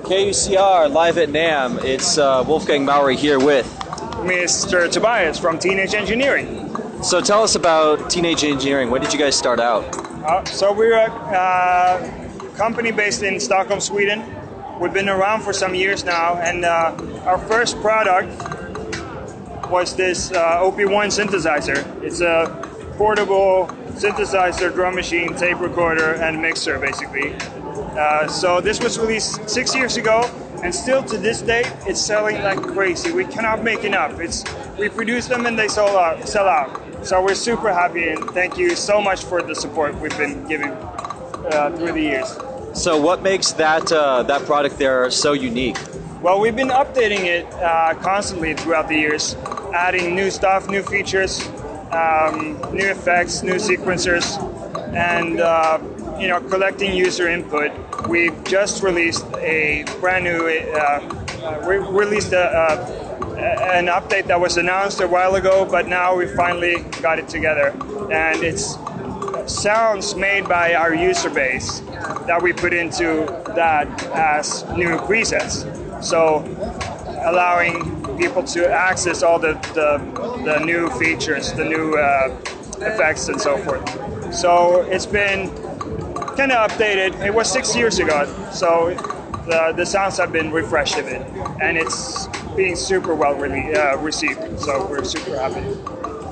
KUCR live at NAMM. It's Wolfgang Maury here with Mr. Tobias from Teenage Engineering. So tell us about Teenage Engineering. When did you guys start out? So we're a company based in Stockholm, Sweden. We've been around for some years now, and our first product was this ObiWan synthesizer. It's a portable synthesizer, drum machine, tape recorder, and mixer, basically. So this was released 6 years ago, and still to this day, it's selling like crazy. We cannot make enough. We produce them and they sell out. So we're super happy, and thank you so much for the support we've been giving through the years. So what makes that that product there so unique? Well, we've been updating it constantly throughout the years, adding new stuff, new features, new effects, new sequencers, and collecting user input. We've just released a brand new, an update that was announced a while ago, but now we finally got it together. And it's sounds made by our user base that we put into that as new presets. So allowing people to access all the new features, the new effects and so forth. So it's been kind of updated. It was 6 years ago, so the sounds have been refreshed a bit, and it's being super well received. So we're super happy.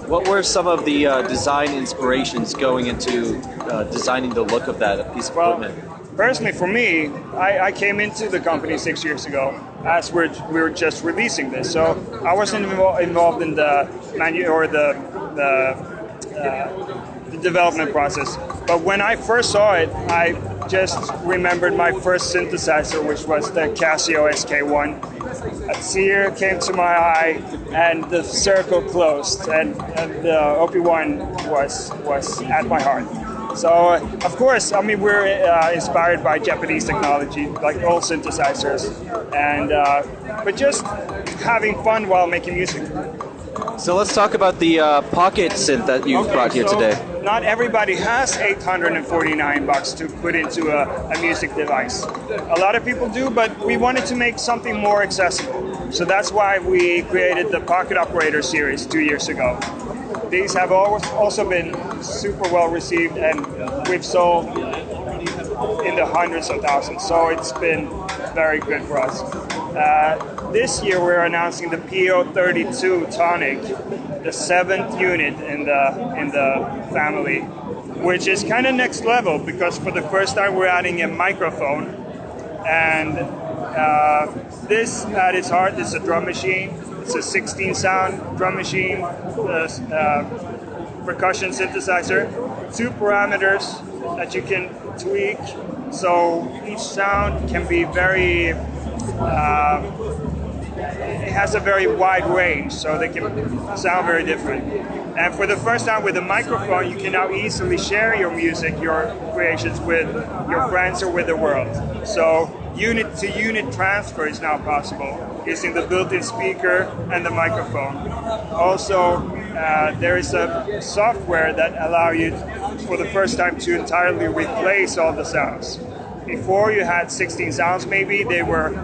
What were some of the design inspirations going into designing the look of that piece of equipment? Personally, for me, I came into the company 6 years ago as we were just releasing this, so I wasn't involved in the the development process. But when I first saw it, I just remembered my first synthesizer, which was the Casio SK1. A tear came to my eye, and the circle closed, and the ObiWan was at my heart. So, of course, I mean, we're inspired by Japanese technology, like old synthesizers, and but just having fun while making music. So let's talk about the pocket synth that you've brought here today. Not everybody has $849 to put into a music device. A lot of people do, but we wanted to make something more accessible. So that's why we created the Pocket Operator series 2 years ago. These have also been super well received, and we've sold in the hundreds of thousands. So it's been very good for us. This year we're announcing the Pro32 Tonic, the 7th unit in the family, which is kind of next level because for the first time we're adding a microphone, and this at its heart is a drum machine. It's a 16 sound drum machine, percussion synthesizer, 2 parameters that you can tweak, so each sound can be very it has a very wide range, so they can sound very different. And for the first time with a microphone, you can now easily share your music, your creations with your friends or with the world. So unit-to-unit transfer is now possible using the built-in speaker and the microphone. Also, there is a software that allows you for the first time to entirely replace all the sounds. Before you had 16 sounds, maybe they were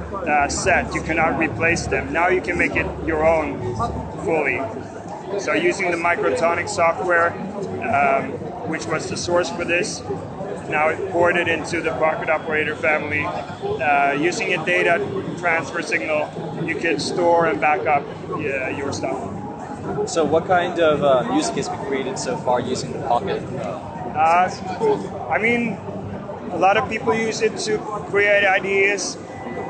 set. You cannot replace them. Now you can make it your own fully. So using the Microtonic software, which was the source for this, now it ported into the Pocket Operator family. Using a data transfer signal, you can store and back up your stuff. So what kind of music has been created so far using the Pocket? I mean, a lot of people use it to create ideas.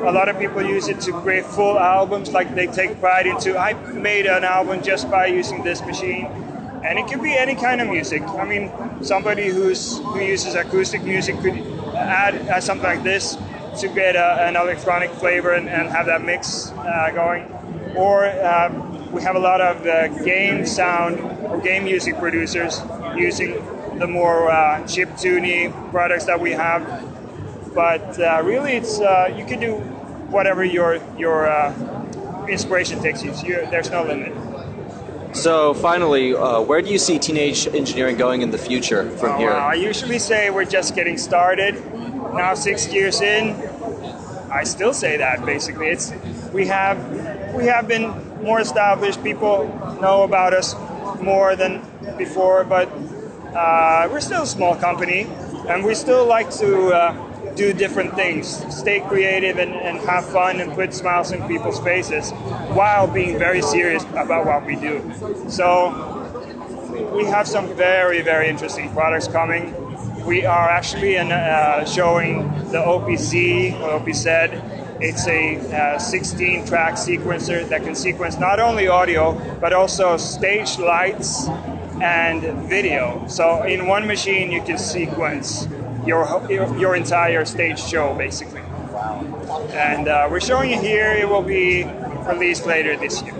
A lot of people use it to create full albums, like they take pride into, I made an album just by using this machine. And it could be any kind of music. I mean, somebody who uses acoustic music could add something like this to get an electronic flavor and have that mix going. Or we have a lot of game sound or game music producers using the more chiptune products that we have, but really, it's you can do whatever your inspiration takes you. There's no limit. So finally, where do you see Teenage Engineering going in the future from here? I usually say we're just getting started. Now 6 years in, I still say that basically. We have been more established. People know about us more than before, but we're still a small company, and we still like to do different things, stay creative and have fun and put smiles in people's faces while being very serious about what we do. So we have some very, very interesting products coming. We are actually showing the OPZ, or OPZ. It's a 16-track sequencer that can sequence not only audio, but also stage lights and video. So in one machine, you can sequence your entire stage show, basically. Wow. And we're showing it here. It will be released later this year.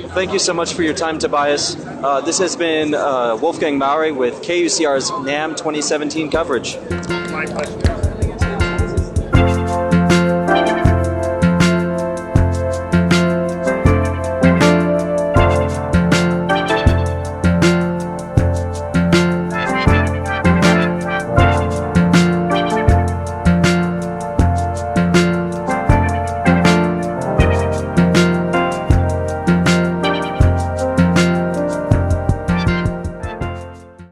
Thank you so much for your time, Tobias. This has been Wolfgang Maury with KUCR's NAMM 2017 coverage. My pleasure.